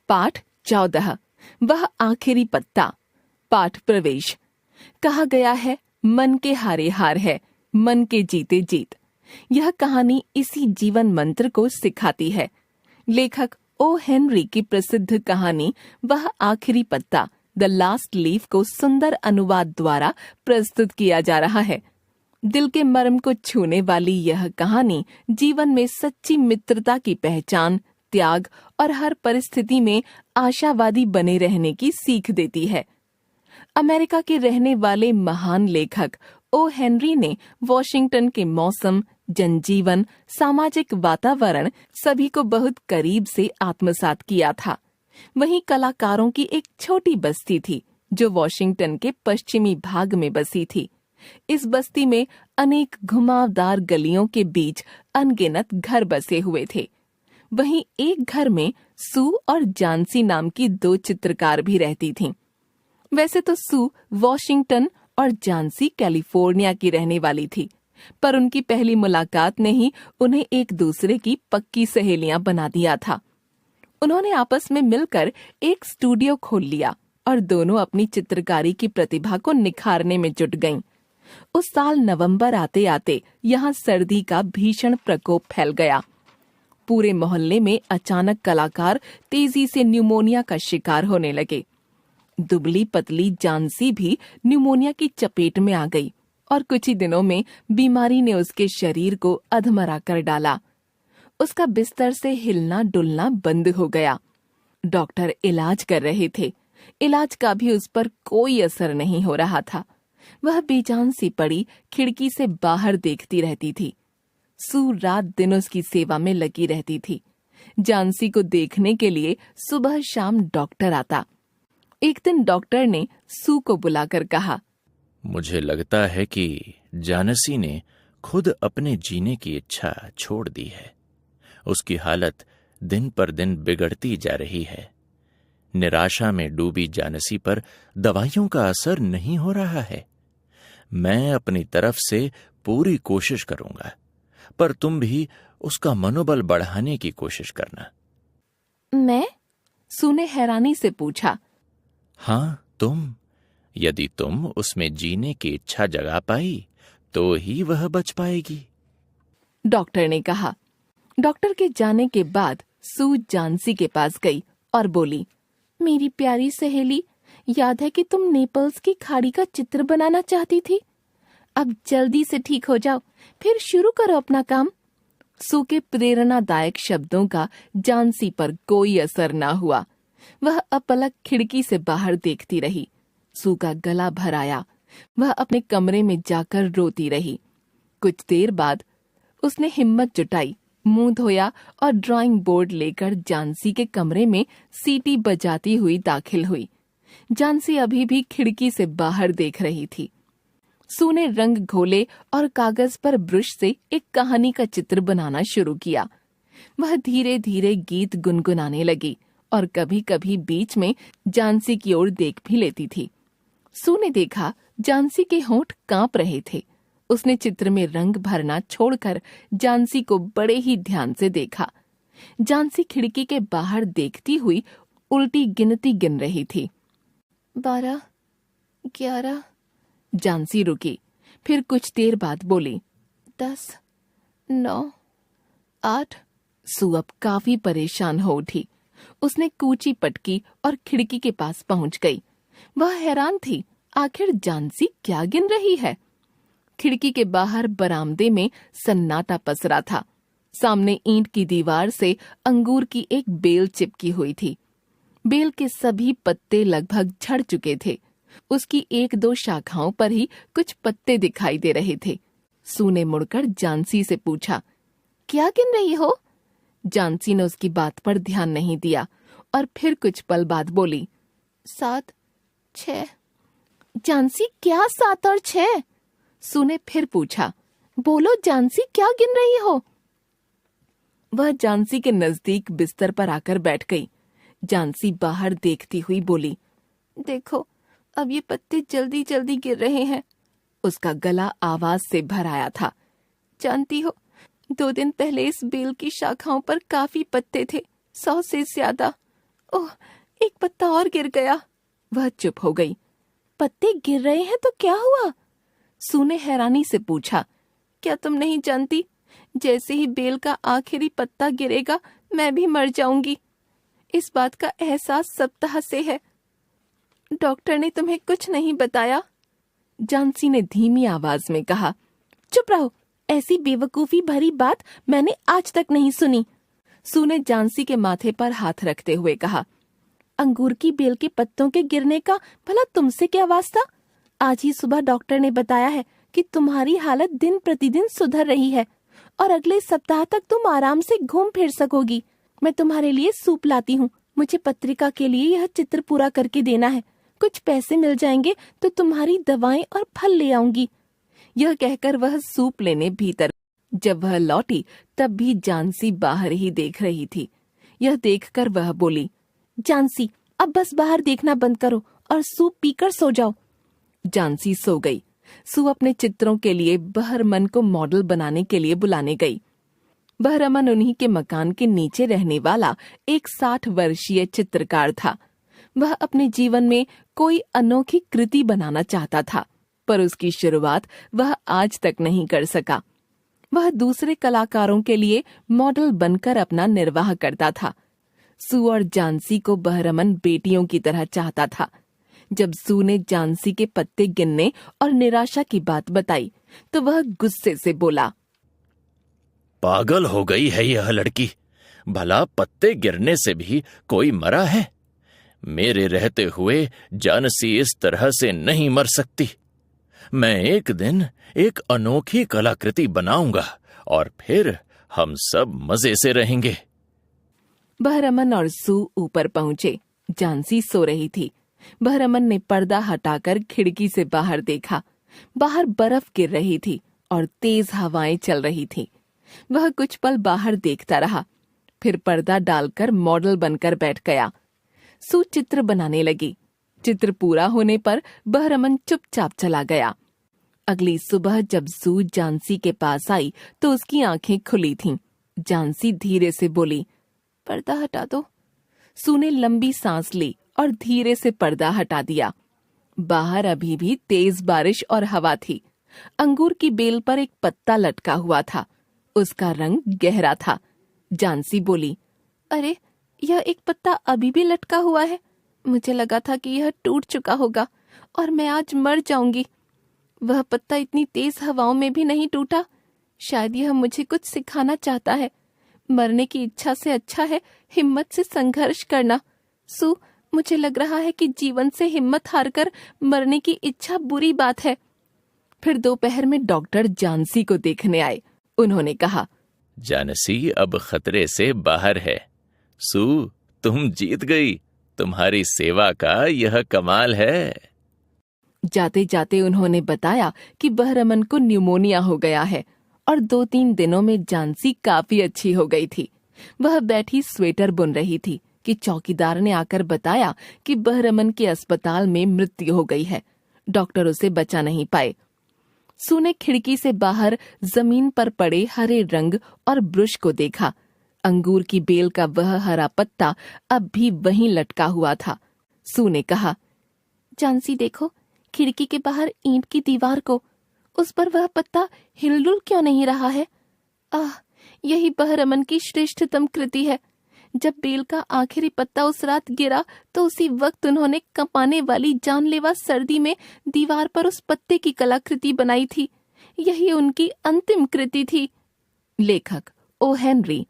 पाठ 14, वह आखिरी पत्ता। पाठ प्रवेश। कहा गया है, मन के हारे हार है, मन के जीते जीत। यह कहानी इसी जीवन मंत्र को सिखाती है। लेखक ओ हेनरी की प्रसिद्ध कहानी वह आखिरी पत्ता, द लास्ट लीफ को सुंदर अनुवाद द्वारा प्रस्तुत किया जा रहा है। दिल के मर्म को छूने वाली यह कहानी जीवन में सच्ची मित्रता की पहचान, त्याग और हर परिस्थिति में आशावादी बने रहने की सीख देती है। अमेरिका के रहने वाले महान लेखक ओ हेनरी ने वॉशिंगटन के मौसम, जनजीवन, सामाजिक वातावरण सभी को बहुत करीब से आत्मसात किया था। वहीं कलाकारों की एक छोटी बस्ती थी जो वॉशिंगटन के पश्चिमी भाग में बसी थी। इस बस्ती में अनेक घुमावदार गलियों के बीच अनगिनत घर बसे हुए थे। वहीं एक घर में सू और जानसी नाम की 2 चित्रकार भी रहती थीं। वैसे तो सू वॉशिंगटन और जानसी कैलिफोर्निया की रहने वाली थी, पर उनकी पहली मुलाकात ने ही उन्हें एक दूसरे की पक्की सहेलियां बना दिया था। उन्होंने आपस में मिलकर एक स्टूडियो खोल लिया और दोनों अपनी चित्रकारी की प्रतिभा को निखारने में जुट गईं। उस साल नवंबर आते आते यहाँ सर्दी का भीषण प्रकोप फैल गया। पूरे मोहल्ले में अचानक कलाकार तेजी से न्यूमोनिया का शिकार होने लगे। दुबली पतली जानसी भी न्यूमोनिया की चपेट में आ गई और कुछ ही दिनों में बीमारी ने उसके शरीर को अधमरा कर डाला। उसका बिस्तर से हिलना डुलना बंद हो गया। डॉक्टर इलाज कर रहे थे, इलाज का भी उस पर कोई असर नहीं हो रहा था। वह बेजान सी पड़ी खिड़की से बाहर देखती रहती थी। सू रात दिन उसकी सेवा में लगी रहती थी। जानसी को देखने के लिए सुबह शाम डॉक्टर आता। एक दिन डॉक्टर ने सू को बुलाकर कहा, मुझे लगता है कि जानसी ने खुद अपने जीने की इच्छा छोड़ दी है। उसकी हालत दिन पर दिन बिगड़ती जा रही है। निराशा में डूबी जानसी पर दवाइयों का असर नहीं हो रहा है। मैं अपनी तरफ से पूरी कोशिश करूंगा, पर तुम भी उसका मनोबल बढ़ाने की कोशिश करना। मैं? सू ने हैरानी से पूछा। हाँ, तुम। यदि तुम उसमें जीने की इच्छा जगा पाई तो ही वह बच पाएगी, डॉक्टर ने कहा। डॉक्टर के जाने के बाद सू जानसी के पास गई और बोली, मेरी प्यारी सहेली, याद है कि तुम नेपल्स की खाड़ी का चित्र बनाना चाहती थी? अब जल्दी से ठीक हो जाओ, फिर शुरू करो अपना काम। सू के प्रेरणादायक शब्दों का जानसी पर कोई असर ना हुआ। वह अपलक खिड़की से बाहर देखती रही। सू का गला भर आया। वह अपने कमरे में जाकर रोती रही। कुछ देर बाद उसने हिम्मत जुटाई, मुंह धोया और ड्राइंग बोर्ड लेकर जानसी के कमरे में सीटी बजाती हुई दाखिल हुई। जानसी अभी भी खिड़की से बाहर देख रही थी। सू ने रंग घोले और कागज पर ब्रश से एक कहानी का चित्र बनाना शुरू किया। वह धीरे धीरे गीत गुनगुनाने लगी और कभी कभी बीच में जानसी की ओर देख भी लेती थी। सू ने देखा जानसी के होंठ कांप रहे थे। उसने चित्र में रंग भरना छोड़कर जानसी को बड़े ही ध्यान से देखा। जानसी खिड़की के बाहर देखती हुई उल्टी गिनती गिन रही थी। 12, 11। जानसी रुकी, फिर कुछ देर बाद बोली, 10, 9, 8। सू अब काफी परेशान हो उठी। उसने कूची पटकी और खिड़की के पास पहुंच गई। वह हैरान थी, आखिर जानसी क्या गिन रही है। खिड़की के बाहर बरामदे में सन्नाटा पसरा था। सामने ईंट की दीवार से अंगूर की एक बेल चिपकी हुई थी। बेल के सभी पत्ते लगभग झड़ चुके थे। उसकी 1-2 शाखाओं पर ही कुछ पत्ते दिखाई दे रहे थे। सू ने मुड़कर जानसी से पूछा, क्या गिन रही हो? जानसी ने उसकी बात पर ध्यान नहीं दिया और फिर कुछ पल बाद बोली, 7, 6। जानसी, क्या 7 और 6? सू ने फिर पूछा, बोलो जानसी, क्या गिन रही हो? वह जानसी के नजदीक बिस्तर पर आकर बैठ गई। जानसी बाहर देखती हुई बोली, देखो, अब ये पत्ते जल्दी जल्दी गिर रहे हैं। उसका गला आवाज से भर आया था। जानती हो, 2 दिन पहले इस बेल की शाखाओं पर काफी पत्ते थे, 100 से ज्यादा। ओह, एक पत्ता और गिर गया। वह चुप हो गई। पत्ते गिर रहे हैं तो क्या हुआ? सू ने हैरानी से पूछा। क्या तुम नहीं जानती, जैसे ही बेल का आखिरी पत्ता गिरेगा मैं भी मर जाऊंगी। इस बात का एहसास सप्ताह से है। डॉक्टर ने तुम्हें कुछ नहीं बताया? जानसी ने धीमी आवाज में कहा। चुप रहो, ऐसी बेवकूफी भरी बात मैंने आज तक नहीं सुनी। सू ने जानसी के माथे पर हाथ रखते हुए कहा। अंगूर की बेल के पत्तों के गिरने का भला तुमसे क्या वास्ता? आज ही सुबह डॉक्टर ने बताया है कि तुम्हारी हालत दिन प्रतिदिन सुधर रही है और अगले सप्ताह तक तुम आराम से घूम फिर सकोगी। मैं तुम्हारे लिए सूप लाती हूँ। मुझे पत्रिका के लिए यह चित्र पूरा करके देना है। कुछ पैसे मिल जाएंगे तो तुम्हारी दवाएं और फल ले आऊंगी। यह कहकर वह सूप लेने भीतर। जब वह लौटी तब भी जानसी बाहर ही देख रही थी। यह देखकर वह बोली, जानसी, अब बस बाहर देखना बंद करो और सूप पीकर सो जाओ। जानसी सो गई। सू अपने चित्रों के लिए बहरमन को मॉडल बनाने के लिए बुलाने गई। बहरमन उन्हीं के मकान के नीचे रहने वाला एक 60 वर्षीय चित्रकार था। वह अपने जीवन में कोई अनोखी कृति बनाना चाहता था, पर उसकी शुरुआत वह आज तक नहीं कर सका। वह दूसरे कलाकारों के लिए मॉडल बनकर अपना निर्वाह करता था। सू और जानसी को बहरमन बेटियों की तरह चाहता था। जब सू ने जानसी के पत्ते गिनने और निराशा की बात बताई तो वह गुस्से से बोला, पागल हो गई है यह लड़की। भला पत्ते गिरने से भी कोई मरा है? मेरे रहते हुए जानसी इस तरह से नहीं मर सकती। मैं एक दिन एक अनोखी कलाकृति बनाऊंगा और फिर हम सब मजे से रहेंगे। बहरमन और सू ऊपर पहुंचे। जानसी सो रही थी। बहरमन ने पर्दा हटाकर खिड़की से बाहर देखा। बाहर बर्फ गिर रही थी और तेज हवाएं चल रही थीं। वह कुछ पल बाहर देखता रहा, फिर पर्दा डालकर मॉडल बनकर बैठ गया। सू चित्र बनाने लगी। चित्र पूरा होने पर बहरमन चुपचाप चला गया। अगली सुबह जब सू जानसी के पास आई तो उसकी आंखें खुली थीं। जानसी धीरे से बोली, पर्दा हटा दो। सू ने लंबी सांस ली और धीरे से पर्दा हटा दिया। बाहर अभी भी तेज बारिश और हवा थी। अंगूर की बेल पर एक पत्ता लटका हुआ था। उसका रंग गहरा था। जानसी बोली, अरे, यह एक पत्ता अभी भी लटका हुआ है। मुझे लगा था कि यह टूट चुका होगा और मैं आज मर जाऊंगी। वह पत्ता इतनी तेज हवाओं में भी नहीं टूटा। शायद यह मुझे कुछ सिखाना चाहता है। मरने की इच्छा से अच्छा है हिम्मत से संघर्ष करना। सू, मुझे लग रहा है कि जीवन से हिम्मत हारकर मरने की इच्छा बुरी बात है। फिर दोपहर में डॉक्टर जानसी को देखने आए। उन्होंने कहा, जानसी अब खतरे से बाहर है। सू, तुम जीत गई। तुम्हारी सेवा का यह कमाल है। जाते जाते उन्होंने बताया कि बहरमन को न्यूमोनिया हो गया है और 2-3 दिनों में जानसी काफी अच्छी हो गई थी। वह बैठी स्वेटर बुन रही थी कि चौकीदार ने आकर बताया कि बहरमन के अस्पताल में मृत्यु हो गई है। डॉक्टर उसे बचा नहीं पाए। सू ने खिड़की से बाहर जमीन पर पड़े हरे रंग और ब्रुश को देखा। अंगूर की बेल का वह हरा पत्ता अब भी वहीं लटका हुआ था। सू ने कहा, जानसी देखो, खिड़की के बाहर ईंट की दीवार को। उस पर वह पत्ता हिलडुल क्यों नहीं रहा है? आह, यही बहरमन की श्रेष्ठतम कृति है। जब बेल का आखिरी पत्ता उस रात गिरा तो उसी वक्त उन्होंने कंपाने वाली जानलेवा सर्दी में दीवार पर उस पत्ते की कलाकृति बनाई थी। यही उनकी अंतिम कृति थी। लेखक ओ. हेनरी।